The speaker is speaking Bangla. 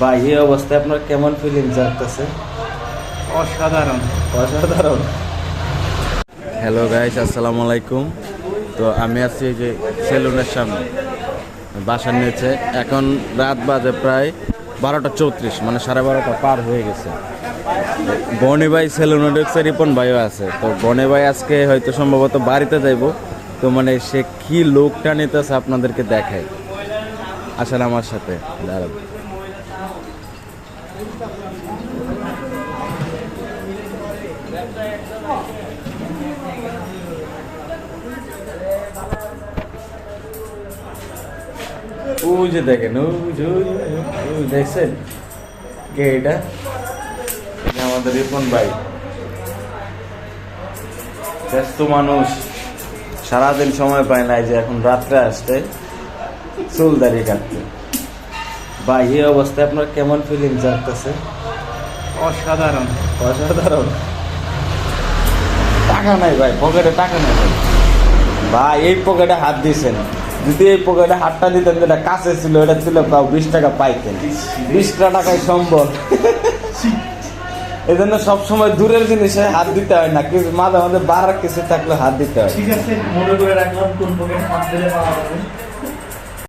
ভাই এই অবস্থায় আপনার কেমন ফিলিংস আসতেছে? অসাধারণ। অসাধারণ। হ্যালো গাইস, আসসালামু আলাইকুম। তো আমি আছি এই যে সেলুনের সামনে, বাসার নিচে। এখন রাত বাজে প্রায় 12টা 34, মানে 12:30 পার হয়ে গেছে। বনি ভাই সেলুনে ঢুকছে, রিপন ভাইও আছে। তো বনি ভাই আজকে হয়তো সম্ভবত বাড়িতে যাইব। তো মানে সে কি লোকটা নিতেছে আপনাদেরকে দেখাই, আসেন আমার সাথে দাঁড়ান। ওই যে দেখেন, ওই দেখছেন কে এটা? এটা আমাদের রিপন ভাই। ব্যস্ত মানুষ, সারাদিন সময় পায় না, এই যে এখন রাত্রে আসতে চুল দাঁড়িয়ে কাটতে। ভাই এই অবস্থায় আপনার কেমন ফিলিংস আসতেছে? অসাধারণ। অসাধারণ। টাকা নাই ভাই, পকেটে টাকা নাই ভাই। ভাই এই পকেটে হাত দিয়েছেন, যদি এই পকেটে হাতটা দিতেন যেটা কাছে ছিল, এটা ছিল তাও 20 টাকা পাইতেন। 20 টাকায় সম্ভব। এই জন্য সবসময় দূরের জিনিসে হাত দিতে হয় না, কিছু মাঝে মাঝে বাড়ার কিছু থাকলে হাত দিতে হয়। ঠিক আছে, মনে করে রাখলাম কোন পকেটে হাত দিলে পাওয়া যাবে।